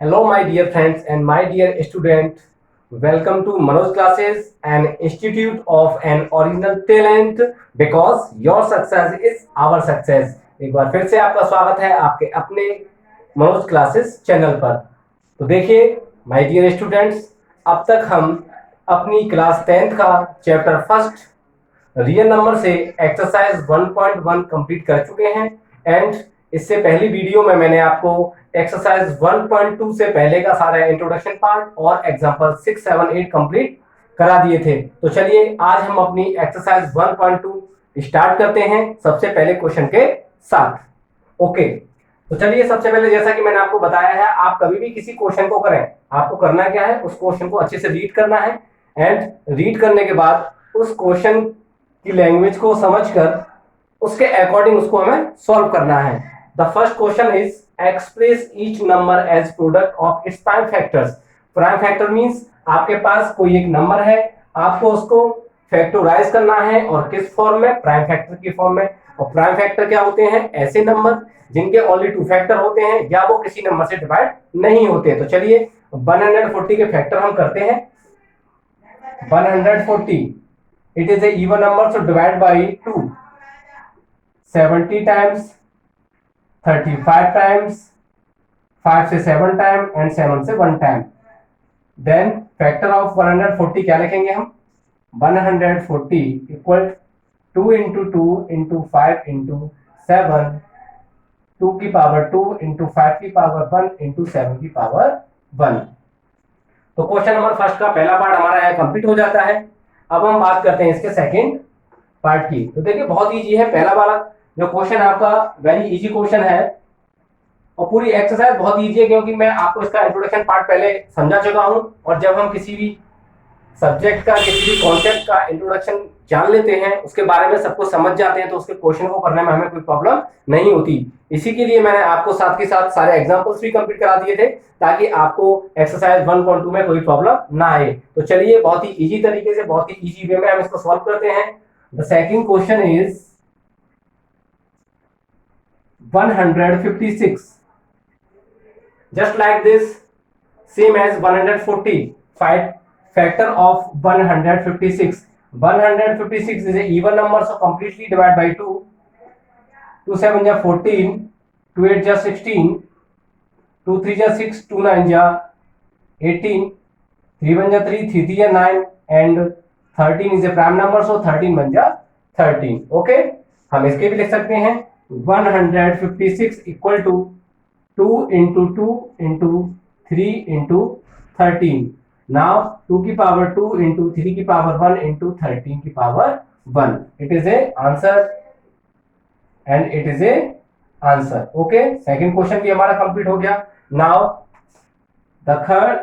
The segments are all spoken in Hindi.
Hello, my dear friends and my dear student. Welcome to Manoj Classes, an institute of an original talent because your success is our success. एक बार फिर से आपका स्वागत है आपके अपने मनोज क्लासेस चैनल पर। तो देखिए माय डियर स्टूडेंट्स, अब तक हम अपनी क्लास 10th का चैप्टर फर्स्ट रियल नंबर से एक्सरसाइज 1.1 कंप्लीट कर चुके हैं। एंड इससे पहली वीडियो में मैंने आपको एक्सरसाइज 1.2 से पहले का सारा इंट्रोडक्शन पार्ट और एग्जांपल 6, 7, 8 कंप्लीट करा दिए थे। तो चलिए आज हम अपनी एक्सरसाइज 1.2 स्टार्ट करते हैं सबसे पहले क्वेश्चन के साथ। ओके, तो चलिए सबसे पहले जैसा कि मैंने आपको बताया है, आप कभी भी किसी क्वेश्चन को करें, आपको करना क्या है, उस क्वेश्चन को अच्छे से रीड करना है। एंड रीड करने के बाद उस क्वेश्चन की लैंग्वेज को समझकर उसके अकॉर्डिंग उसको हमें सॉल्व करना है। The first question is express each number as product of its prime factors. Prime factor means आपके पास कोई एक नंबर है, आपको उसको फैक्टराइज करना है और किस फॉर्म में, प्राइम फैक्टर की फॉर्म में। और प्राइम फैक्टर क्या होते हैं? ऐसे नंबर जिनके ओनली 2 फैक्टर होते हैं या वो किसी नंबर से डिवाइड नहीं होते। तो चलिए 140 के फैक्टर हम करते हैं। 140 it is a even number, so divide by 2. 70 times, 35 times, 5 से 7 टाइम एंड 7 से 1 टाइम। देन फैक्टर ऑफ 140 क्या लिखेंगे हम? 140 इक्वल 2 इंटू 2 इंटू 5 इंटू 7, 2 की पावर 2 इंटू 5 की पावर 1 इंटू 7 की पावर 1। तो क्वेश्चन नंबर फर्स्ट का पहला पार्ट हमारा है कंप्लीट हो जाता है। अब हम बात करते हैं इसके सेकंड पार्ट की। तो देखिए बहुत इजी है, पहला वाला जो क्वेश्चन आपका वेरी इजी क्वेश्चन है और पूरी एक्सरसाइज बहुत इजी है क्योंकि मैं आपको इसका इंट्रोडक्शन पार्ट पहले समझा चुका हूं। और जब हम किसी भी सब्जेक्ट का, किसी भी कॉन्सेप्ट का इंट्रोडक्शन जान लेते हैं, उसके बारे में सबको समझ जाते हैं, तो उसके क्वेश्चन को करने में हमें कोई प्रॉब्लम नहीं होती। इसी के लिए मैंने आपको साथ के साथ सारे एग्जांपल्स भी कंप्लीट करा दिए थे ताकि आपको एक्सरसाइज 1.2 में कोई प्रॉब्लम ना आए। तो चलिए बहुत ही इजी तरीके से, बहुत ही इजी वे में हम इसको सॉल्व करते हैं। The second question is 156 just like this, same as 140. Factor of 156. 156 is a even number, so completely divide by 2. 2 7 ja 14, 2 8 ja 16, 2 3 ja 6, 2 9 ja 18, 3 1 ja 3, 3 3 ja 9 and 13 is a prime number, so 13 1 ja 13. Okay, हम इसके भी लिख सकते हैं 156 equal to 2 into 2 into 3 into 13. Now 2 की पावर 2 into 3 की पावर 1 into 13 की power 1. It is a answer and it is a answer. Okay, second question भी हमारा कंप्लीट हो गया। Now the third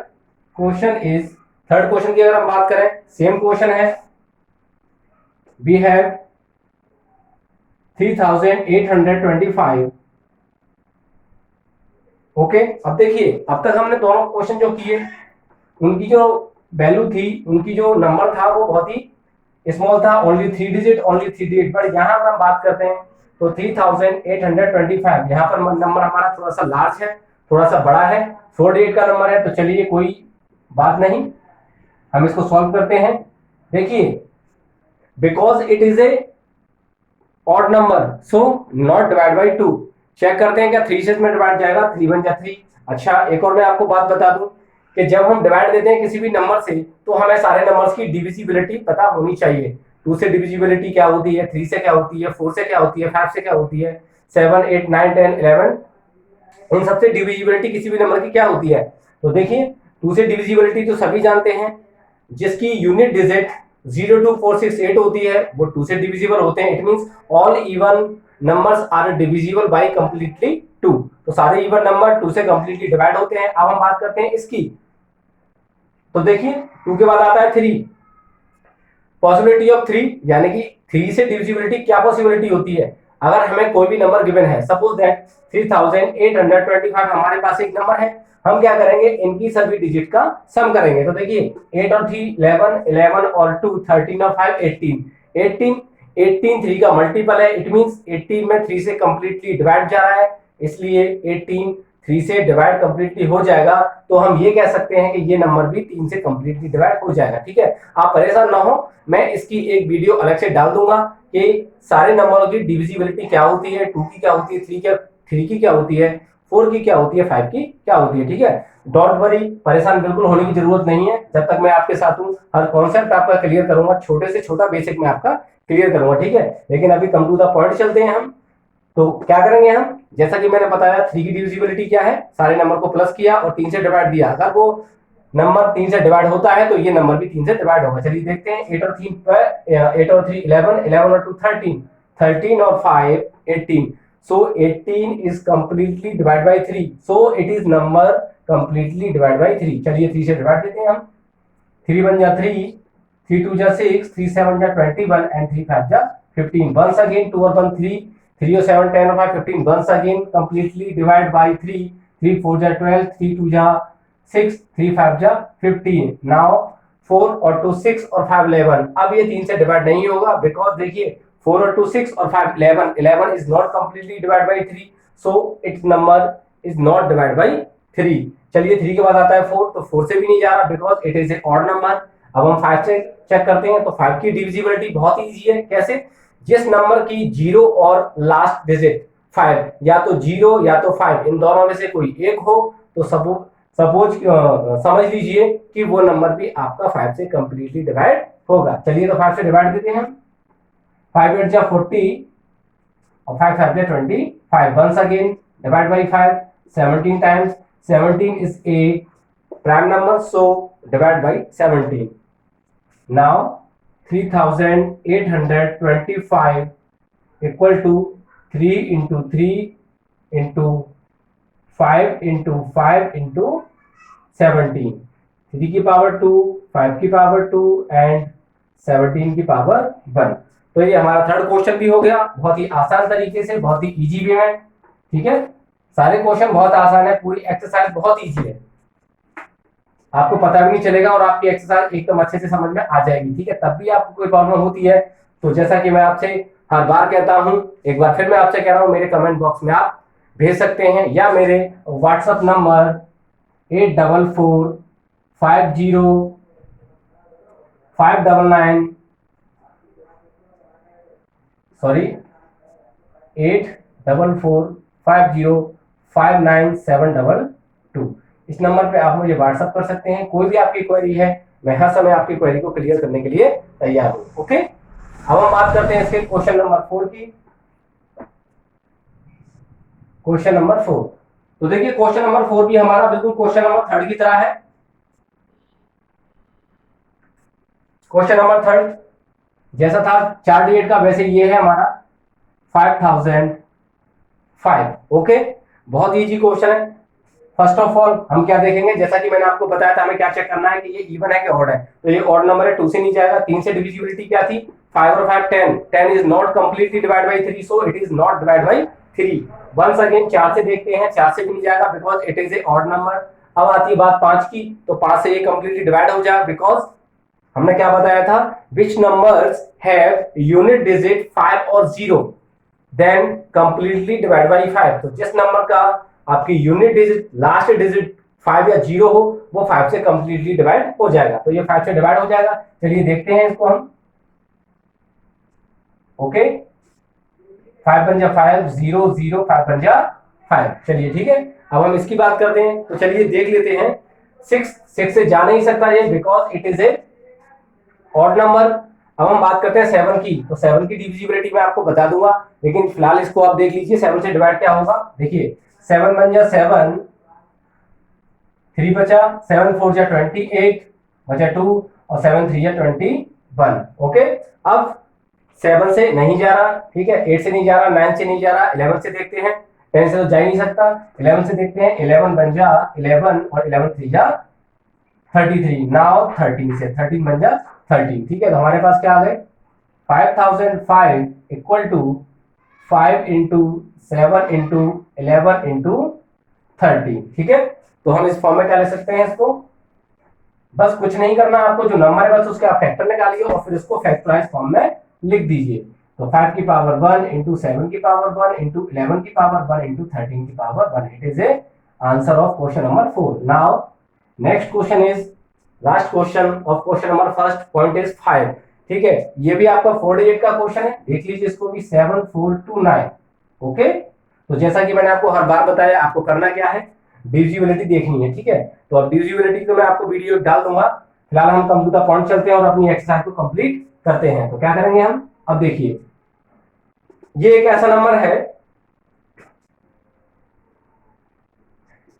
question is, third question की अगर हम बात करें, सेम क्वेश्चन है। We have 3825। ओके, अब देखिए अब तक हमने दोनों क्वेश्चन जो किए उनकी जो वैल्यू थी, उनकी जो नंबर था वो बहुत ही स्मॉल था, ओनली 3 डिजिट। बट यहाँ पर हम बात करते हैं तो 3825 यहाँ पर नंबर हमारा थोड़ा सा लार्ज है, थोड़ा सा बड़ा है, 4 डिजिट का नंबर है। तो चलिए कोई बात नहीं, हम इसको सॉल्व करते हैं। देखिए because it is a odd number so not divide by 2। Check करते हैं क्या 3 से में डिवाइड जाएगा, 3 1 जा 3। अच्छा, एक और मैं आपको बात बता दूं कि जब हम डिवाइड देते हैं किसी भी नंबर से तो हमें सारे नंबर्स की डिविजिबिलिटी पता होनी चाहिए। 2 से डिविजिबिलिटी क्या होती है, 3 से क्या होती है, 4 से क्या होती है, 5 से क्या होती है, 7 8 9 10 11, इन सबसे डिविजिबिलिटी किसी भी नंबर की क्या होती है। तो देखिए 2 से डिविजिबिलिटी तो सभी जानते हैं, जिसकी यूनिट डिजिट 0 2 4 6 8 होती है वो 2 से डिविजिबल होते हैं। It means all even numbers are divisible by completely 2। तो सारे इवन नंबर 2 से कंप्लीटली डिवाइड होते हैं। अब हम बात करते हैं इसकी। तो देखिए 2 के बाद आता है 3, पॉसिबिलिटी ऑफ 3, यानी कि 3 से डिविजिबिलिटी क्या पॉसिबिलिटी होती है। अगर हमें कोई भी नंबर गिवन है, सपोज दैट 3825 हमारे पास एक नंबर है, हम क्या करेंगे, इनकी सभी डिजिट का सम करेंगे। तो देखिए 8 और 3 11, 11 और 2 13 और 5 18, 18 3 का मल्टीपल है। इट मींस 18 में 3 से कंप्लीटली डिवाइड जा रहा है, इसलिए 18 3 से डिवाइड कंप्लीटली हो जाएगा तो हम ये कह सकते हैं कि ये नंबर भी 3 से कंप्लीटली डिवाइड हो जाएगा। ठीक है, आप परेशान ना हो, मैं इसकी एक वीडियो अलग से डाल दूंगा कि सारे नंबरों की डिविजिबिलिटी क्या होती है, 2 की क्या होती है, 3 की क्या होती है, 4 की क्या होती है, 5 की क्या होती है। ठीक है, डोंट वरी, परेशान बिल्कुल होने की जरूरत नहीं है। जब तक मैं आपके साथ हूँ हर कॉन्सेप्ट आपका क्लियर करूंगा, छोटे से छोटा बेसिक मैं आपका क्लियर करूंगा। ठीक है, लेकिन अभी कम टू द पॉइंट चलते हैं हम। तो क्या करेंगे हम, जैसा कि मैंने बताया 3 की डिविजिबिलिटी क्या है, सारे नंबर को प्लस किया और 3 से डिवाइड दिया। अगर वो नंबर 3 से डिवाइड होता है तो ये नंबर भी 3 से डिवाइड होगा। चलिए देखते हैं, 8 और 3 पर 8 और 3 11, 11 और 2 13, 13 और 5 18। So 18 is completely divided by 3. So it is number completely divided by 3. चलिए 3 से डिवाइड देते हैं हम। 3 1 जा 3, 3 2 जा 6, 3 7 जा 21 and 3 5 जा 15. Once again 2 और 1 3, 3 और 7 10 और 5 15. Once again completely divide by 3, 3 4 जा 12, 3 2 जा 6, 3 5 जा 15. Now 4 और 2 6 और 5 11. अब ये 3 से डिवाइड नहीं होगा बिकॉज देखिए 4 और 2 6 और 5 11, 11 is not completely divided by 3, so its number is not divided by 3. चलिए 3 के बाद आता है 4, तो 4 से भी नहीं जा रहा because it is a odd number. अब हम 5 से चेक करते हैं, तो 5 की डिविजिबिलिटी बहुत इजी है। कैसे, जिस नंबर की 0 और लास्ट डिजिट 5 या तो 0 या तो 5 इन दोनों में से कोई एक हो तो सपोज समझ लीजिए कि वो नंबर भी आपका 5 से कंप्लीटली डिवाइड होगा। चलिए तो 5 से डिवाइड देते हैं हम। 5 8 जा 40 और 5 5 जा 25. Once again divide by 5 17 times. 17 is a prime number, so divide by 17. Now 3825 equal to 3 into 3 into 5 into 5 into 17. 3 की पावर 2, 5 की पावर 2 and 17 की पावर 1। तो ये हमारा थर्ड क्वेश्चन भी हो गया, बहुत ही आसान तरीके से, बहुत ही इजी वे में। ठीक है, सारे क्वेश्चन बहुत आसान है, पूरी एक्सरसाइज बहुत इजी है, आपको पता भी नहीं चलेगा और आपकी एक्सरसाइज एकदम अच्छे से समझ में आ जाएगी। ठीक है, तब भी आपको कोई प्रॉब्लम होती है तो जैसा कि मैं आपसे हर बार कहता हूं, एक बार फिर मैं आपसे कह रहा हूं, मेरे कमेंट बॉक्स में आप भेज सकते हैं या मेरे व्हाट्सएप नंबर 84450599 सॉरी 8445059722 इस नंबर पे आप मुझे व्हाट्सएप कर सकते हैं। कोई भी आपकी क्वेरी है, मैं हर समय आपकी क्वेरी को क्लियर करने के लिए तैयार हूं। ओके, अब हम बात करते हैं इसके क्वेश्चन नंबर 4 की। क्वेश्चन नंबर 4, तो देखिए क्वेश्चन नंबर 4 भी हमारा बिल्कुल क्वेश्चन नंबर 3 की तरह है। क्वेश्चन नंबर 3 जैसा था 4 डिजिट का वैसे ये है हमारा 5005। ओके, बहुत इजी क्वेश्चन है। फर्स्ट ऑफ ऑल हम क्या देखेंगे, जैसा कि मैंने आपको बताया था हमें क्या चेक करना है कि ये इवन है कि ऑड है। तो ये ऑड नंबर है, 2 से नहीं जाएगा। 3 से डिविजिबिलिटी क्या थी, 5 और 5 10, 10 is not completely divide by 3, so it is not divide by 3। Once again 4 से देखते हैं, 4 से भी नहीं जाएगा because it is a odd number. अब आती है बात 5 की, तो 5 से ये कंप्लीटली डिवाइड हो जाए बिकॉज हमने क्या बताया था, विच नंबर्स हैव यूनिट डिजिट 5 और 0 देन कंप्लीटली डिवाइड बाई 5। तो जिस नंबर का आपकी यूनिट डिजिट लास्ट डिजिट 5 या 0 हो वो 5 से कंप्लीटली डिवाइड हो जाएगा। तो ये 5 से डिवाइड हो जाएगा। चलिए देखते हैं इसको हम। ओके, 5 पंजा 5 0 0, 5 पंजा 5। चलिए ठीक है, अब हम इसकी बात करते हैं। तो चलिए देख लेते हैं। 6 से जा नहीं सकता ये because it is a odd number. अब हम बात करते हैं 7 की, तो 7 की डिविजिबिलिटी मैं आपको बता दूंगा, लेकिन फिलहाल इसको आप देख लीजिए 7 से डिवाइड क्या होगा। देखिए 7 बन जा 7, 3 बचा, 7 4 जा 28 बचा 2 और 7 3 जा 21। ओके, अब 7 से नहीं जा रहा, ठीक है, 8 से नहीं जा रहा, 9 से नहीं जा रहा, 11 से देखते हैं। 10 से तो जा ही नहीं सकता, 11 से देखते हैं। 11 बन जा 11 और 11 3 जा 33। नाउ 13 से 13 बन जा 13। ठीक है, तो हमारे पास क्या आ गए, 5005 equal to 5 into 7 into 11 into 30। ठीक है, तो हम इस फॉर्म में क्या ले सकते हैं इसको, बस कुछ नहीं करना आपको, जो नंबर है बस उसके आप फैक्टर निकालिए और फिर इसको फैक्टराइज फॉर्म में लिख दीजिए। तो 5 की पावर 1 इंटू 7 की पावर 1 इंटू 11 की पावर 1 इंटू 13 की power 1। It is A answer of question number 4. Now next question is last question of question number first. Point is 5. ठीक है, ये भी आपका 4 डिजिट का क्वेश्चन है. देख लीजिए इसको भी 7429. ओके, तो जैसा कि मैंने आपको हर बार बताया, आपको करना क्या है, डिविजिबिलिटी देखनी है. ठीक है, तो अब डिविजिबिलिटी तो मैं आपको वीडियो डाल दूंगा. फिलहाल हम कम टू द पॉइंट चलते हैं और अपनी एक्सरसाइज को कंप्लीट करते हैं. तो क्या करेंगे हम, अब देखिए ये एक ऐसा नंबर है,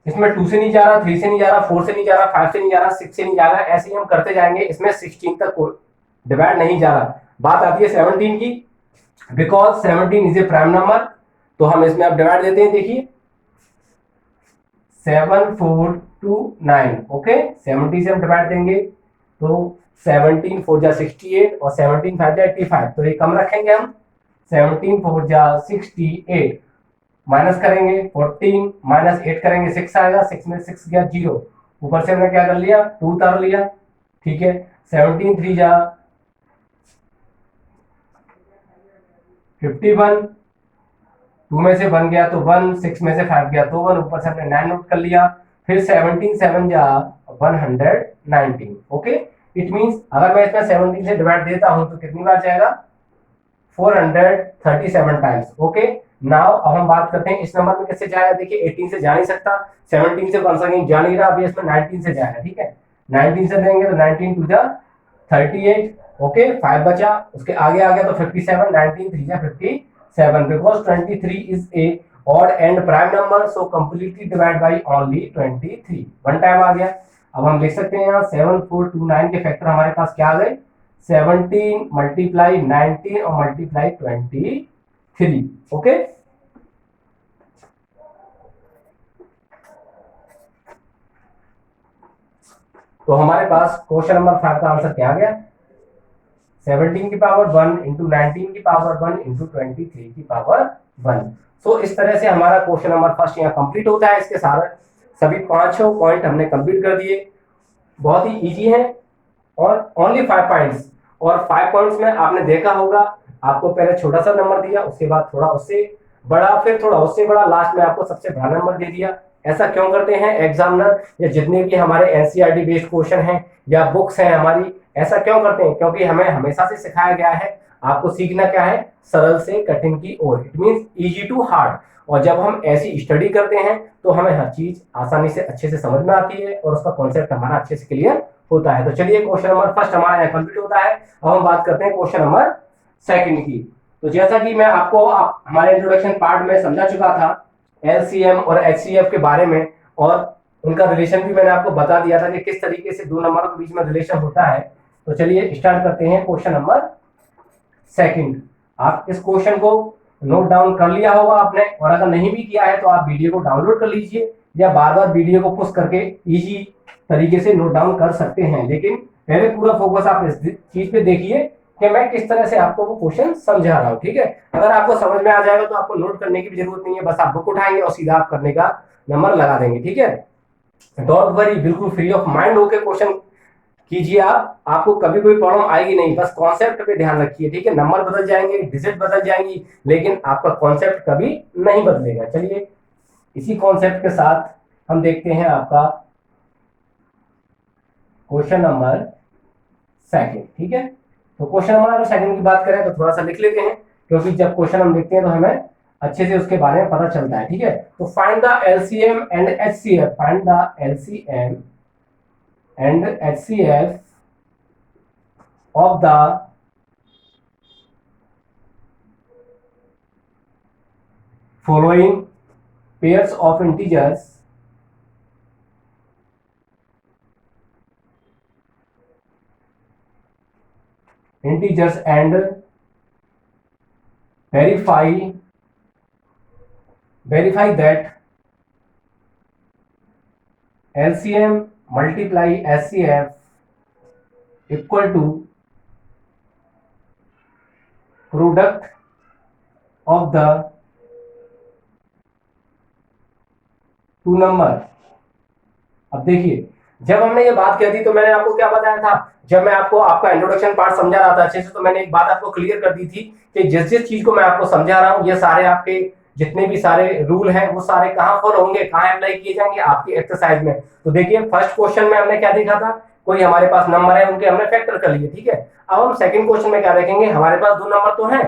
इसमें 2 से नहीं जा रहा, 3 से नहीं जा रहा, 4 से नहीं जा रहा, 5 से नहीं जा रहा, 6 से नहीं जा रहा. ऐसे ही हम करते जाएंगे. इसमें 16 तक डिवाइड नहीं जा रहा. बात आती है 17 की, because 17 is a prime number. तो हम इसमें अब डिवाइड देते हैं. देखिए 7429. ओके, 70 से हम डिवाइड देंगे तो 17 4 जा 68 और 17 5 जा 85. तो ये कम रखेंगे हम. 17 4 जा 68 माइनस करेंगे, 14 माइनस 8 करेंगे, 6 आएगा. 6 में 6 गया 0. ऊपर से हमने क्या कर लिया, 2 उतार लिया. ठीक है, 17 3 जा 51. 2 में से 1 गया तो 1, 6 में से 5 गया तो 1. ऊपर से हमने 9 नोट कर लिया. फिर 17 7 जा 119. ओके, इट मींस अगर मैं इसमें 17 से डिवाइड देता हूं तो कितनी बार जाएगा, 437 टाइम्स. ओके, नाउ अब हम बात करते हैं इस नंबर में कैसे जाएगा. देखिए 18 से जा नहीं सकता, 17 से वन सेकंड जा नहीं रहा, अभी इसमें 19 से जाएगा. ठीक है, 19 से देंगे तो 19 2 जा 38. ओके, 5 बचा, उसके आगे आ गया तो 57. 19 3 जा 57. Because 23 is a odd and prime number, so completely divide by only 23. One time आ गया. अब हम लिख सकते हैं यहाँ 7429 के फैक्टर हमारे पास क्या आ गए, 17 मल्टीप्लाई 19 और मल्टीप्लाई 23. ओके, तो हमारे पास क्वेश्चन नंबर 5 का आंसर क्या आ गया, 17 की पावर 1 इंटू 19 की पावर 1 इंटू 23 की पावर 1. सो इस तरह से हमारा क्वेश्चन नंबर फर्स्ट यहाँ कंप्लीट होता है. इसके सारे सभी 5 पॉइंट हमने कंप्लीट कर दिए. बहुत ही इजी है और ओनली 5 पॉइंट्स. और 5 पॉइंट्स में आपने देखा होगा, आपको पहले छोटा सा नंबर दिया, उसके बाद थोड़ा उससे बड़ा, फिर थोड़ा उससे बड़ा, लास्ट में आपको सबसे बड़ा नंबर दे दिया. ऐसा क्यों करते हैं एग्जामिनर या जितने भी हमारे एनसीईआरटी बेस्ड क्वेश्चन हैं या बुक्स हैं हमारी, ऐसा क्यों करते हैं, क्योंकि हमें हमेशा से सिखाया गया है आपको सीखना क्या है, सरल से कठिन की ओर. It means easy to hard. और जब हम ऐसी स्टडी करते हैं तो हमें हर चीज आसानी से अच्छे से समझ में आती है और उसका कॉन्सेप्ट हमारा अच्छे से क्लियर होता है. तो चलिए क्वेश्चन नंबर फर्स्ट हमारा यहाँ कंप्लीट होता है. अब हम बात करते हैं क्वेश्चन नंबर सेकंड की. तो जैसा कि मैं आपको हमारे इंट्रोडक्शन पार्ट में समझा चुका था एलसीएम और एचसीएफ के बारे में, और उनका रिलेशन भी मैंने आपको बता दिया था कि किस तरीके से दो नंबरों के बीच में रिलेशन होता है. तो चलिए स्टार्ट करते हैं क्वेश्चन नंबर सेकंड. आप इस क्वेश्चन को नोट डाउन कर लिया होगा आपने, और अगर नहीं भी किया है तो आप वीडियो को डाउनलोड कर लीजिए या बार बार वीडियो को पुश करके इजी तरीके से नोट डाउन कर सकते हैं. लेकिन पहले पूरा फोकस आप इस चीज पे देखिए कि मैं किस तरह से आपको वो क्वेश्चन समझा रहा हूँ. ठीक है, अगर आपको समझ में आ जाएगा तो आपको नोट करने की भी जरूरत नहीं है, बस आप बुक उठाएंगे और सीधा आप करने का नंबर लगा देंगे. ठीक है, डोंट वरी, बिल्कुल फ्री ऑफ माइंड होकर क्वेश्चन कीजिए. आपको कभी कोई प्रॉब्लम आएगी नहीं, बस कॉन्सेप्ट पे ध्यान रखिए. ठीक है, नंबर बदल जाएंगे, डिजिट बदल जाएंगी, लेकिन आपका कॉन्सेप्ट कभी नहीं बदलेगा. चलिए इसी कॉन्सेप्ट के साथ हम देखते हैं आपका क्वेश्चन नंबर सेकंड. ठीक है, तो क्वेश्चन नंबर सेकंड की बात करें तो थोड़ा सा लिख लेते हैं, क्योंकि जब क्वेश्चन हम लिखते हैं तो हमें अच्छे से उसके बारे में पता चलता है. ठीक है, तो find the LCM and HCF. Find the LCM and HCF of the following pairs of integers and verify that LCM multiply HCF equal to product of the two number. अब देखिए जब हमने ये बात कह दी तो मैंने आपको क्या बताया था, जब मैं आपको आपका इंट्रोडक्शन पार्ट समझा रहा था अच्छे से, तो मैंने एक बात आपको क्लियर कर दी थी कि जिस जिस चीज को मैं आपको समझा रहा हूँ ये सारे आपके जितने भी सारे रूल हैं वो सारे कहाँ फॉलो होंगे, कहाँ अप्लाई किए जाएंगे, आपकी एक्सरसाइज में। तो देखिए फर्स्ट क्वेश्चन में हमने क्या देखा था, कोई हमारे पास नंबर है उनके हमने फैक्टर कर लिए, ठीक है। अब हम सेकंड क्वेश्चन में क्या देखेंगे, हमारे पास दो नंबर तो हैं,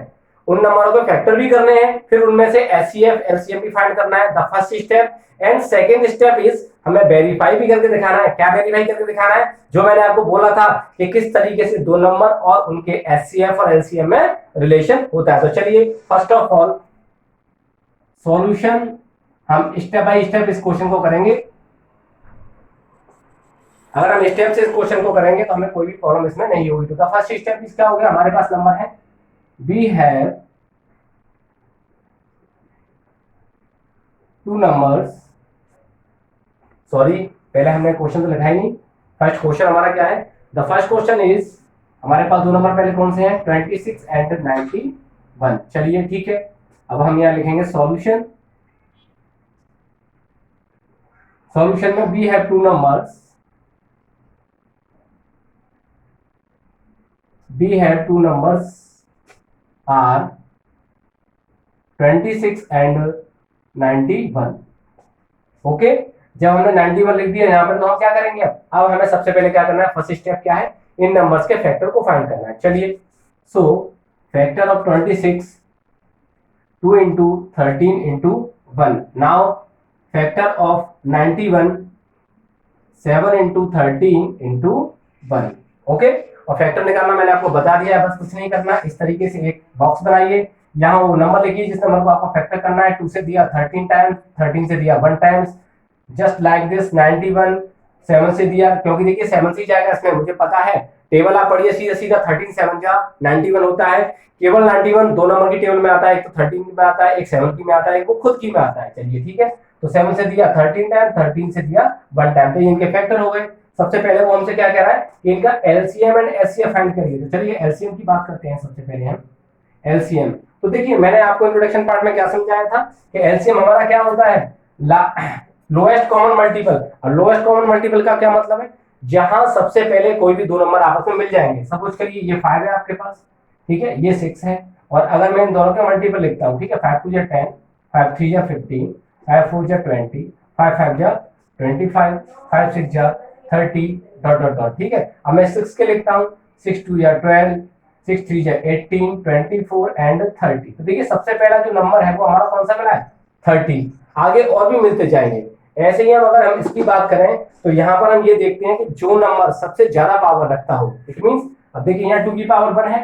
उन नंबरों को फैक्टर भी करने हैं, फिर उनमें से एचसीएफ एलसीएम भी फाइंड करना है, the first step. And second step is हमें वेरीफाई भी करके दिखाना है। क्या वेरीफाई करके दिखाना है, जो मैंने आपको बोला था कि किस तरीके से दो नंबर और उनके एचसीएफ और एलसीएम में रिलेशन होता है। तो चलिए फर्स्ट ऑफ ऑल सॉल्यूशन हम स्टेप बाय स्टेप इस क्वेश्चन को करेंगे। अगर हम स्टेप से इस क्वेश्चन को करेंगे तो हमें कोई भी प्रॉब्लम इसमें नहीं होगी। तो फर्स्ट स्टेप इस क्या हो गया, हमारे पास नंबर है we have two numbers, sorry पहले हमने क्वेश्चन तो लिखा ही नहीं। फर्स्ट क्वेश्चन हमारा क्या है, द फर्स्ट क्वेश्चन इज, हमारे पास दो नंबर पहले कौन से हैं, 26 एंड 91। चलिए ठीक है, अब हम यहाँ लिखेंगे सॉल्यूशन। सॉल्यूशन में we have two numbers, we have two numbers are 26 and 91। Okay, जब हमने 91 लिख दिया यहाँ पर तो हम क्या करेंगे, अब हमें सबसे पहले क्या करना है, फर्स्ट स्टेप क्या है, इन नंबर्स के फैक्टर को फाइंड करना है। चलिए so factor of 26 2 into 13 into 1। Now factor of 91 7 into 13 into 1। Okay, और फैक्टर निकालना मैंने आपको बता दिया है, बस कुछ नहीं करना, इस तरीके से एक बॉक्स बनाइए, यहाँ वो नंबर लिखिए जिस नंबर को आपको फैक्टर करना है। 2 से दिया 13 टाइम्स, 13 से दिया 1 टाइम्स, जस्ट लाइक दिस। 91 7 से दिया, क्योंकि देखिए 7 से जाएगा इसमें, मुझे पता है, टेबल आप पढ़िए सीधा सीधा, 13 7 जा 91 होता है। केवल 91 दो नंबर की टेबल में आता है, एक तो 13 में आता है, एक 7 की में आता है, एक वो खुद की में आता है। चलिए ठीक है, तो 7 से दिया 13 टाइम, 13 से दिया 1 टाइम, तो ये इनके फैक्टर हो गए। सबसे पहले वो हमसे क्या कह रहा है कि इनका एलसीएम एंड एचसीएफ फाइंड करिए। तो चलिए एलसीएम की बात करते हैं सबसे पहले हम। एलसीएम तो देखिए मैंने आपको इंट्रोडक्शन पार्ट में क्या समझाया था कि एलसीएम हमारा क्या होता है, लोएस्ट कॉमन मल्टीपल। और लोएस्ट कॉमन मल्टीपल का क्या मतलब है, जहां सबसे पहले कोई भी दो नंबर आपस में मिल जाएंगे। सपोज करिए ये 5 है आपके पास, ठीक है, ये 6 है, और अगर मैं इन दोनों के मल्टीपल लिखता हूँ, ठीक है, 5 2 जा 10, 5 3 जा 15, 5 4 जा 20, 5 5 जा 25, 5 6 जा 30 डॉट डॉट डॉट, ठीक है। अब मैं 6 के लिखता हूँ, 6 2 या 12, 6 3 या 18, 24 एंड 30। तो देखिए सबसे पहला जो नंबर है वो हमारा कौन सा मिला है, 30। आगे और भी मिलते जाएंगे। ऐसे ही हम अगर हम इसकी बात करें तो यहाँ पर हम ये देखते हैं कि जो नंबर सबसे ज्यादा पावर रखता हो, इट मींस, अब देखिए यहाँ 2 की पावर 1 है,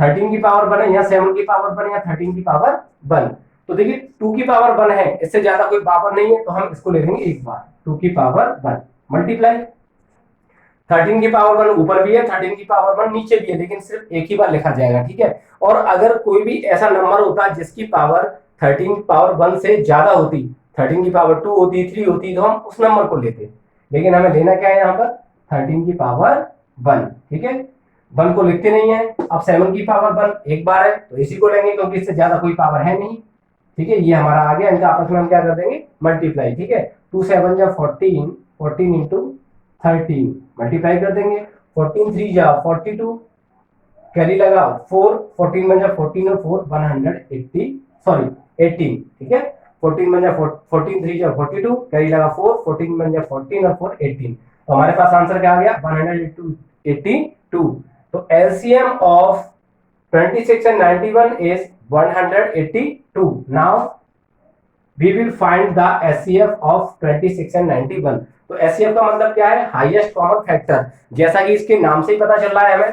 13 की पावर 1 है, यहाँ 7 की पावर 1 है, 13 की पावर 1। तो देखिए 2 की पावर 1 है, इससे ज्यादा कोई पावर नहीं है, तो हम इसको ले लेंगे एक बार, 2 की पावर 1 मल्टीप्लाई 13 की पावर 1 ऊपर भी है, 13 की पावर 1 नीचे भी है, लेकिन सिर्फ एक ही बार लिखा जाएगा, ठीक है। और अगर कोई भी ऐसा नंबर होता जिसकी पावर 13 पावर 1 से ज्यादा होती, 13 की पावर 2 होती, 3 होती, तो हम उस नंबर को लेते, लेकिन हमें लेना क्या है यहाँ पर, 13 की पावर 1, ठीक है। 1 को लिखते नहीं है। अब 7 की पावर 1 एक बार है तो इसी को लेंगे, क्योंकि इससे ज्यादा कोई पावर है नहीं, ठीक है। ये हमारा आ गया, इनका आपस में हम क्या कर देंगे, मल्टीप्लाई, ठीक है। 2 7 जा 14, 14 इंटू 13 मल्टीप्लाई कर देंगे, 14 3 जा 42, कैरी लगा 4, 14 में जा 14 और 4 180, सॉरी 18, ठीक है। 14 में जा 14 3 जा 42, कैरी लगा 4, 14 में जा 14 और 4 18। तो हमारे पास आंसर क्या आ गया, 182। तो LCM of 26 and 91 is 182. Now we will find the HCF of 26 and 91। तो HCF का मतलब क्या है, हाईएस्ट कॉमन फैक्टर, जैसा कि इसके नाम से ही पता चल रहा है हमें,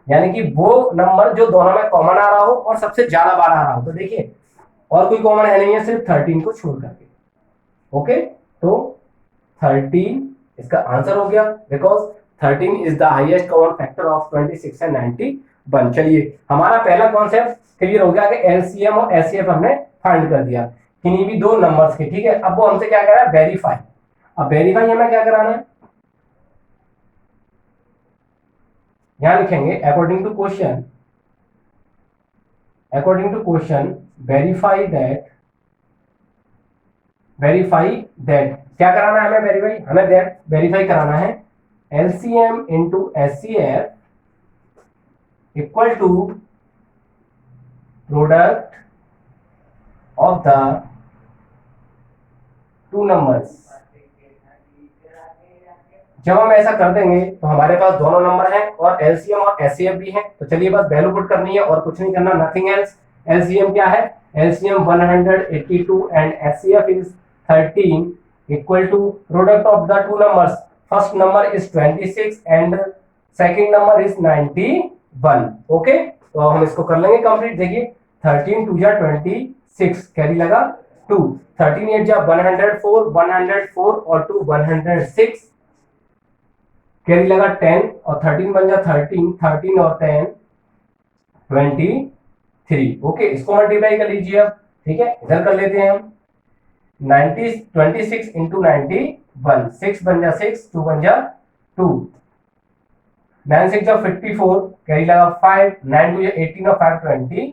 यानी कि वो नंबर जो दोनों में कॉमन आ रहा हो और सबसे ज्यादा बार आ रहा हो। तो देखिए और कोई कॉमन है नहीं है, सिर्फ 13 को छोड़ करके। ओके, तो 13 इसका आंसर हो गया, because 13 is the highest common factor of 26 and 91। चलिए हमारा पहला कॉन्सेप्ट क्लियर हो गया कि एलसीएम और एचसीएफ हमने फाइंड कर दिया किन्हीं भी दो नंबर्स के, ठीक है। अब वो हमसे क्या कर रहा है, वेरीफाई। अब वेरीफाई हमें क्या कराना है, यहां लिखेंगे according to question, verify that क्या कराना है हमें, हमें वेरीफाई कराना है LCM into HCF equal to product of the two numbers. जब हम ऐसा कर देंगे तो हमारे पास दोनों नंबर हैं और एलसीएम और एचसीएफ भी है। तो चलिए बस वैल्यू पुट करनी है और कुछ नहीं करना, नथिंग एल्स। एलसीएम क्या है? LCM 182 and HCF is 13 equal to product of the two numbers. First number is 26 and second number is 91। Okay, तो हम इसको कर लेंगे कंप्लीट। देखिए 13 2 जा 26, कैरी लगा 2, 13 8 जा 104, 104 और 2 106, कैरी लगा 10 और 13 बन जा 13, 13 और 10 23। ओके, इसको मल्टीप्लाई कर लीजिए अब। ठीक है, इधर कर लेते हैं हम 26 इंटू 91, 6 बन जा 6, 2 बन जा 2, 9 6 जा 54, कैरी लगा 5, 9 2 जा 18 और 5 23।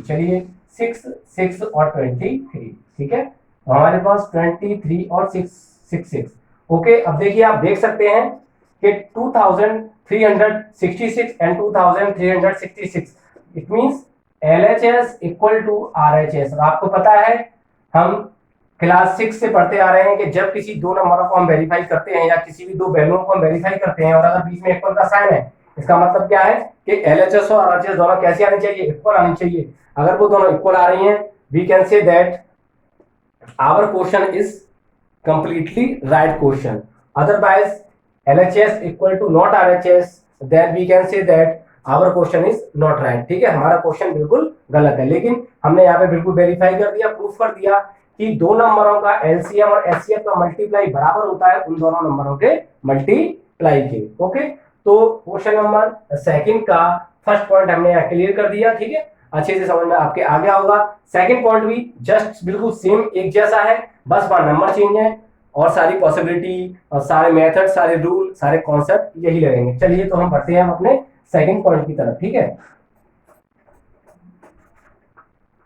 चलिए 6 6 और 23। ठीक है, तो हमारे पास 23 और 6 ओके, अब देखिए आप देख सकते हैं कि 2366 and 2366, it means LHS equal to RHS। और आपको पता है हम क्लास 6 से पढ़ते आ रहे हैं कि जब किसी दो नंबरों को हम वेरीफाई करते हैं या किसी भी दो वैल्यूओं को हम वेरीफाई करते हैं और अगर बीच में इक्वल का साइन है, इसका मतलब क्या है कि LHS और RHS दोनों कैसी आनी चाहिए? इक्वल आनी चाहिए। अगर वो दोनों इक्वल आ रही हैं, we can say that our question is completely right question. Otherwise LHS equal to not RHS, then we can say that our question is not right. ठीक है, हमारा क्वेश्चन बिल्कुल गलत है। लेकिन हमने यहाँ पे बिल्कुल वेरीफाई कर दिया, प्रूफ कर दिया कि दो नंबरों का एलसीएम और एचसीएफ का मल्टीप्लाई बराबर होता है उन दोनों नंबरों के मल्टीप्लाई के। ओके, तो क्वेश्चन नंबर सेकंड का फर्स्ट पॉइंट हमने यहाँ क्लियर कर दिया। ठीक है, अच्छे से समझ में आपके आ गया होगा। सेकंड पॉइंट भी जस्ट बिल्कुल सेम एक जैसा है, बस वहां नंबर चेंज है और सारी पॉसिबिलिटी और सारे मेथड, सारे रूल, सारे कॉन्सेप्ट यही लगेंगे। चलिए तो हम बढ़ते हैं अपने सेकंड पॉइंट की तरफ। ठीक है,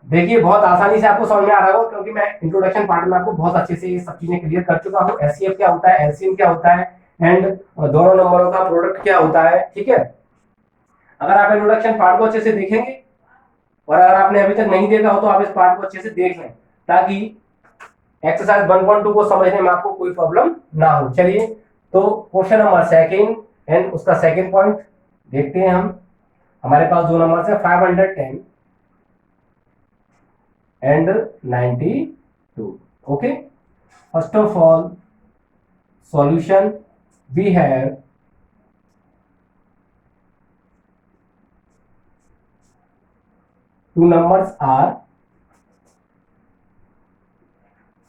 देखिए बहुत आसानी से आपको समझ में आ रहा होगा क्योंकि मैं इंट्रोडक्शन पार्ट में आपको बहुत अच्छे से ये सब चीजें क्लियर कर चुका हूँ। एचसीएफ क्या होता है, एलसीएम क्या होता है एंड दोनों नंबरों का प्रोडक्ट क्या होता है। ठीक है, अगर आप इंट्रोडक्शन पार्ट को अच्छे से देखेंगे और अगर आपने अभी तक नहीं देखा हो तो आप इस पार्ट को अच्छे से देख लें ताकि एक्सरसाइज 1.2 को समझने में आपको कोई प्रॉब्लम ना हो। चलिए तो क्वेश्चन नंबर सेकंड एंड उसका सेकंड पॉइंट देखते हैं हम। हमारे पास दो नंबर है 510 and 92. Okay, first of all solution we have two numbers are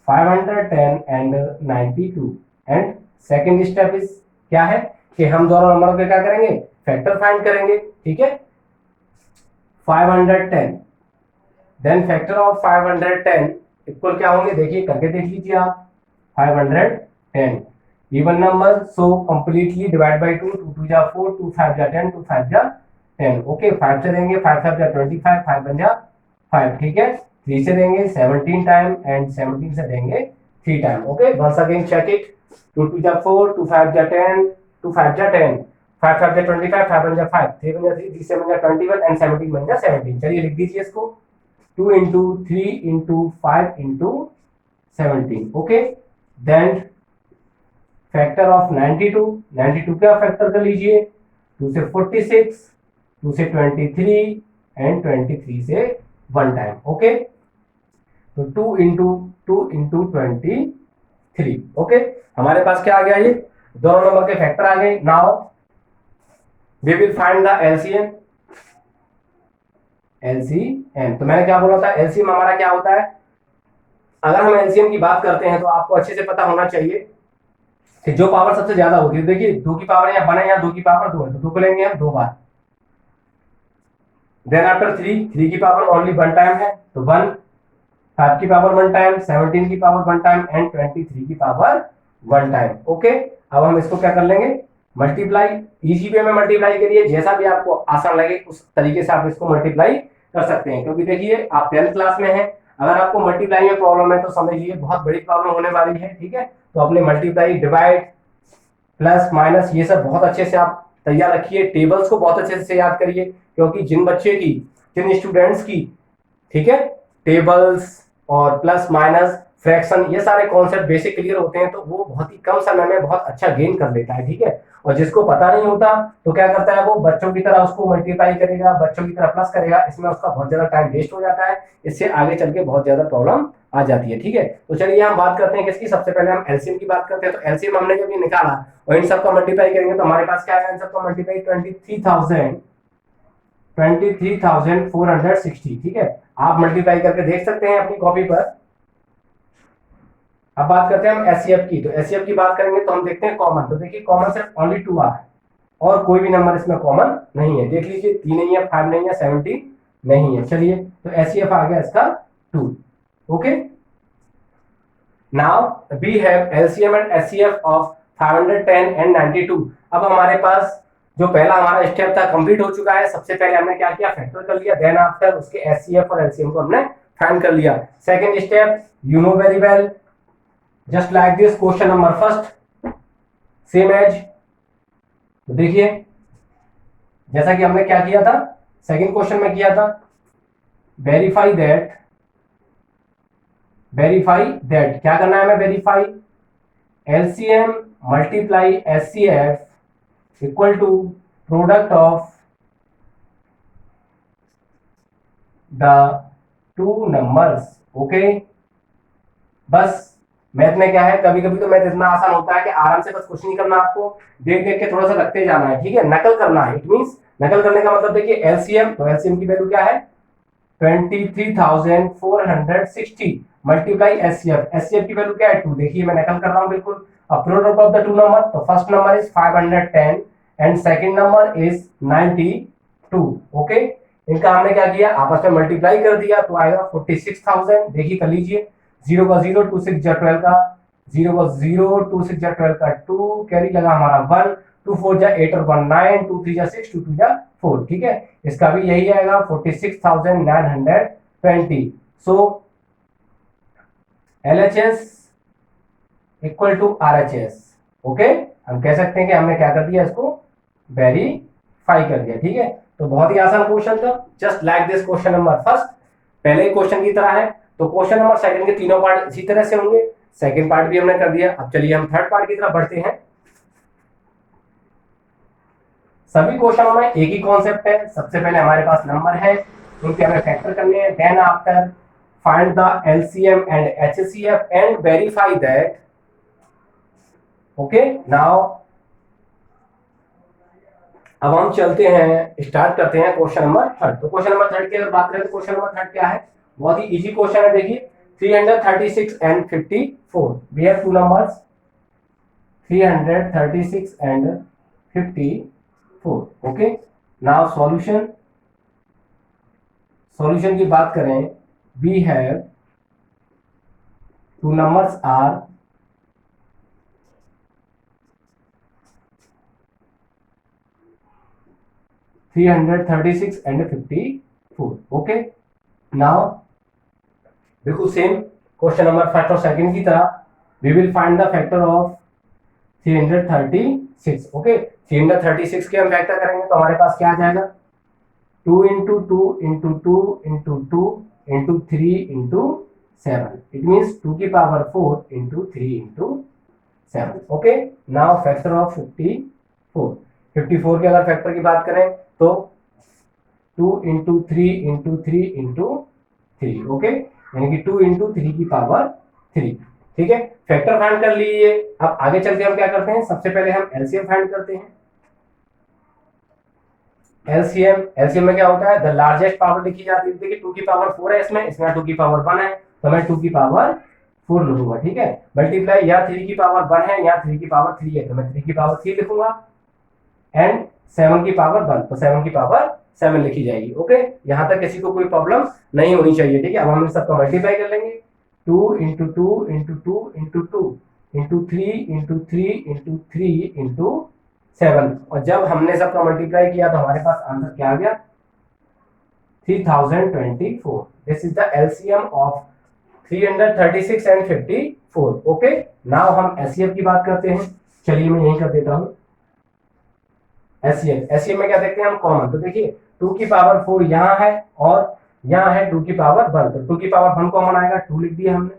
510 and 92 and second step is क्या है कि हम दोनों नंबरों के क्या करेंगे? फैक्टर फाइंड करेंगे। ठीक है, 510 देन फैक्टर ऑफ 510 इक्वल क्या होंगे? देखिए करके देख लीजिए आप। 510 even number so completely divide by 2, 2 2 जा 4, 2 5 जा 10, 2 5 जा 10। ओके, 5 से देंगे 5 5 जा 25, 5 बन जा 5। ठीक है, 3 से देंगे 17 टाइम एंड 17 से देंगे 3 time. Okay, once again check it. 2 2 जा 4, 2 5 जा 10, 2 5 जा 10, 5 5 जा 25, 5 बन जा 5, 3 बन जा 3, 3 से बन जा 21 एंड 17 बन जा 17। चलिए लिख दीजिए इसको 2 into 3 into 5 into 17। Okay, then factor of 92, 92 क्या फैक्टर कर लीजिए? 2 से 46, 2 से 23 एंड 23 से 1 टाइम। ओके, तो 2 into 23। ओके, हमारे पास क्या आ गया? ये दोनों नंबर के फैक्टर आ गए। Now we will find the LCM. LCM तो मैंने क्या बोला था? एलसीएम हमारा क्या होता है? अगर हम एलसीएम की बात करते हैं तो आपको अच्छे से पता होना चाहिए कि जो पावर सबसे ज्यादा होती है, देखिए 2 की पावर या 1 है या 2 की पावर 2 है, तो 2 को लेंगे हम 2 बार। देन आफ्टर 3 की पावर ओनली 1 टाइम है तो 1, 5 की पावर 1 टाइम, 17 की पावर 1 टाइम एंड 23 की पावर 1 टाइम। ओके, अब हम इसको क्या कर लेंगे? मल्टीप्लाई। इजी वे में मल्टीप्लाई करिए, जैसा भी आपको आसान लगे उस तरीके से आप इसको मल्टीप्लाई कर सकते हैं। क्योंकि देखिए आप 10th क्लास में हैं, अगर आपको मल्टीप्लाई में प्रॉब्लम है तो समझिए बहुत बड़ी प्रॉब्लम होने वाली है। ठीक है, तो अपने मल्टीप्लाई, डिवाइड, प्लस, माइनस ये सब बहुत अच्छे से आप तैयार रखिए। टेबल्स को बहुत अच्छे से याद करिए क्योंकि जिन बच्चे की, जिन स्टूडेंट्स की, ठीक है, टेबल्स और प्लस माइनस फ्रैक्शन, ये सारे कॉन्सेप्ट बेसिक क्लियर होते हैं तो वो बहुत ही कम समय में बहुत अच्छा गेन कर लेता है, ठीक है। और जिसको पता नहीं होता तो क्या करता है, वो बच्चों की तरह उसको मल्टीप्लाई करेगा, बच्चों की तरह प्लस करेगा, इसमें उसका बहुत ज्यादा टाइम वेस्ट हो जाता है, इससे आगे चल के बहुत ज्यादा प्रॉब्लम आ जाती है, ठीक है। तो चलिए हम बात करते हैं किसकी, सबसे पहले हम एलसीएम की बात करते हैं। तो एलसीएम हमने जब ये निकाला और इन सबका मल्टीप्लाई करेंगे तो हमारे पास क्या आएगा, इन सबका मल्टीप्लाई 23,460, ठीक है। आप मल्टीप्लाई करके देख सकते हैं अपनी कॉपी पर। अब बात करते हैं हम एचसीएफ की। तो एचसीएफ की बात करेंगे तो हम देखते हैं कॉमन। तो देखिए कॉमन सिर्फ ओनली 2 आ है और कोई भी नंबर इसमें कॉमन नहीं है। देख लीजिए 3 नहीं है, 5 नहीं है, 70 नहीं है। चलिए तो एचसीएफ आ गया इसका 2। Okay, now we have LCM and HCF of 510 and 92। अब हमारे पास जो पहला हमारा स्टेप था कंप्लीट हो चुका है। सबसे पहले हमने क्या किया, फैक्टर कर लिया, देन आफ्टर उसके एचसीएफ और एलसीएम को हमने फाइंड कर लिया। Second step, you know very well, just like this, question number first same as. तो देखिए जैसा कि हमने क्या किया था सेकंड क्वेश्चन में किया था, वेरीफाई दैट क्या करना है हमें, verify LCM multiply HCF equal to product of the two numbers. Okay, बस मैथ में क्या है, कभी कभी तो मैथ इतना आसान होता है कि आराम से बस कुछ नहीं करना, आपको देख देख के थोड़ा सा लगते जाना है, ठीक है, नकल करना है। इट मींस नकल करने का मतलब देखिए एलसीएम, तो एलसीएम की वैल्यू क्या है 23,460 मल्टीप्लाई एचसीएफ, एचसीएफ की वैल्यू क्या है 2। देखिए मैं नकल कर रहा हूं बिल्कुल। अब product of the two number, तो first number is 510 and second number is 92। Okay, इनका हमने क्या किया, आपस में मल्टीप्लाई कर दिया तो आएगा 46,000। देखिए कर लीजिए, 0 का 0, 2 6 जा 12 का 0 का 0, 2 6 जा 12 का 2, कैरी लगा हमारा 1, 2 4 जा 8 और 1 9, 2 3 जा 6, 2 2 जा 4, ठीक है। इसका भी यही आएगा 46,920। So LHS equal to RHS। Okay, हम कह सकते हैं कि हमने क्या कर दिया, इसको वेरीफाई कर दिया, ठीक है। तो बहुत ही आसान क्वेश्चन था, just like this question number first, पहले ही क्वेश्चन की तरह है। तो क्वेश्चन नंबर सेकंड के तीनों पार्ट इसी तरह से होंगे, सेकंड पार्ट भी हमने कर दिया। अब चलिए हम थर्ड पार्ट की तरफ बढ़ते हैं। सभी क्वेश्चनों में एक ही कॉन्सेप्ट है, सबसे पहले हमारे पास नंबर है, उनके हमें फैक्टर करने हैं, then after find the LCM and HCF and verify that. Okay, now अब हम चलते हैं, स्टार्ट करते हैं क्वेश्चन नंबर थर्ड। तो क्वेश्चन नंबर थर्ड की अगर बात करें तो क्वेश्चन नंबर थर्ड क्या है, बहुत ही इजी क्वेश्चन है। देखिए 336 and 54, we have two numbers 336 and 54। Okay, now solution की बात करें, we have two numbers are 336 and 54। Okay, now बिल्कुल सेम क्वेश्चन नंबर फर्स्ट और सेकंड की तरह, we will find the factor of 336। Okay, 336 के हम फैक्टर करेंगे तो हमारे पास क्या आ जाएगा, 2 into 2 into 2 into 2 into 3 into 7, it means 2 की power 4 into 3 into 7। Okay, now factor of 54 के अगर फैक्टर की बात करें तो 2 into 3 into 3 into 3। ओके, यानी कि 2 into 3 की पावर 3, ठीक है। फैक्टर फाइंड कर लीजिए। अब आगे चल के हम क्या करते हैं, सबसे पहले हम एलसीएम फाइंड करते हैं। एलसीएम में क्या होता है, द लार्जेस्ट पावर लिखी जाती है। देखिए 2 की पावर 4 है, इसमें 2 की पावर 1 है तो मैं 2 की पावर 4 लिखूंगा, ठीक है। मल्टीप्लाई, या 3 की पावर 1 है या 3 की पावर 3 है तो मैं 3 की पावर 3 लिखूंगा, एंड 7 की पावर 1 तो 7 की पावर 7 लिखी जाएगी। ओके, यहां तक किसी को कोई प्रॉब्लम नहीं होनी चाहिए, ठीक है। अब हम सबका मल्टीप्लाई कर लेंगे, 2 into 2 into 2 into 2 into 3 into 3 into 3 into 7, और जब हमने सबका मल्टीप्लाई किया तो हमारे पास आंसर क्या आ गया, 3024। This is the LCM of 336 and 54। Okay, now हम एचसीएफ की बात करते हैं। चलिए मैं यही कर देता हूं। एचसीएफ में क्या देखते हैं हम, कॉमन। तो देखिए 2 की पावर 4 यहाँ है और यहाँ है 2 की पावर 1, तो 2 की पावर 1 कॉमन आएगा, 2 लिख दिया हमने।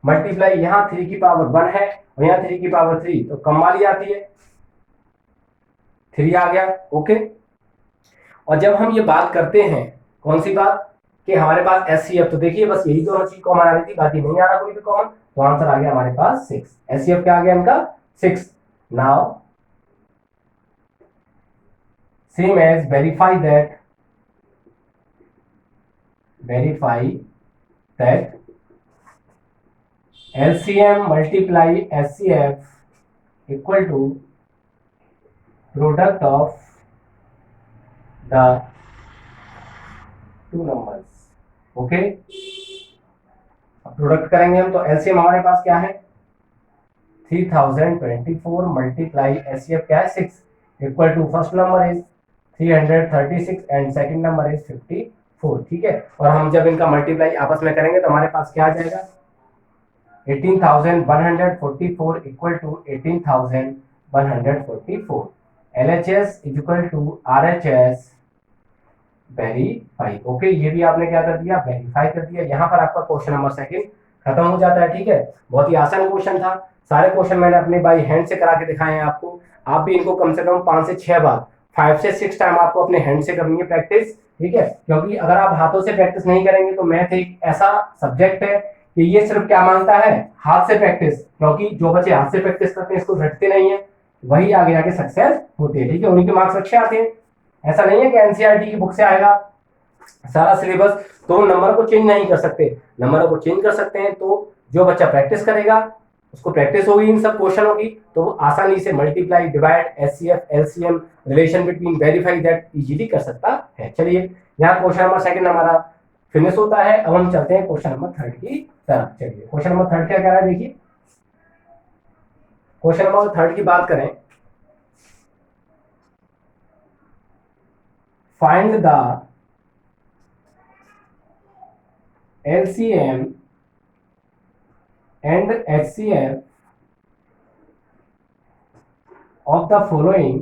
मल्टीप्लाई यहाँ 3 की पावर 1 है और यहाँ 3 की पावर 3, तो कम वाली आती है, 3 आ गया। ओके, और जब हम ये बात करते हैं, कौन सी बात, कि हमारे पास एचसीएफ, तो देखिए बस यही दोनों चीज कॉमन आ रही थी, बाकी नहीं आ रहा कोई भी कॉमन, तो आंसर आ गया हमारे पास 6। एचसीएफ क्या आ गया इनका, 6। Now same as verify that LCM multiply HCF equal to product of the two numbers। Okay, अब प्रोडक्ट करेंगे हम, तो एलसीएम हमारे पास क्या है, 3024 मल्टीप्लाई एचसीएफ क्या है 6 equal to first number is 336 and second number is 54। ठीक है, और हम जब इनका मल्टीप्लाई आपस में करेंगे तो हमारे पास क्या आ जाएगा, 18,144 इक्वल टू 18,144। LHS इज equal to RHS verify. Okay, ये भी आपने क्या कर दिया, वेरीफाई कर दिया। यहाँ पर आपका क्वेश्चन नंबर 2 खत्म हो जाता है। ठीक है, बहुत ही आसान क्वेश्चन था, सारे क्वेश्चन मैंने अपने बाई हैंड से करा के दिखाए हैं आपको। आप भी इनको कम से कम 5 से 6 बार, 5 से 6 टाइम आपको अपने हैंड से करनी है प्रैक्टिस। ठीक है, क्योंकि अगर आप हाथों से प्रैक्टिस नहीं करेंगे तो मैथ एक ऐसा सब्जेक्ट है कि ये सिर्फ क्या मांगता है, हाथ से प्रैक्टिस, क्योंकि जो बच्चे हाथ से प्रैक्टिस करते हैं इसको रटते नहीं है, वही आगे जाके सक्सेस होते हैं। ठीक है, उन्हीं के मार्क्स अच्छे आते हैं। ऐसा नहीं है कि एनसीईआरटी की बुक से आएगा सारा सिलेबस तो नंबर को चेंज नहीं कर सकते, नंबर को चेंज कर सकते हैं। तो जो बच्चा प्रैक्टिस करेगा उसको प्रैक्टिस होगी इन सब क्वेश्चनों की, तो वो आसानी से multiply, divide, HCF, LCM, relation between, verify that easily कर सकता है। चलिए, यहाँ क्वेश्चन नंबर 2 हमारा फिनिश होता है। अब हम चलते हैं क्वेश्चन नंबर 3 की तरफ। चलिए, क्वेश्चन नंबर 3 क्या कह रहा है, देखिए क्वेश्चन नंबर 3 की बात करें, find the LCM and HCF of the following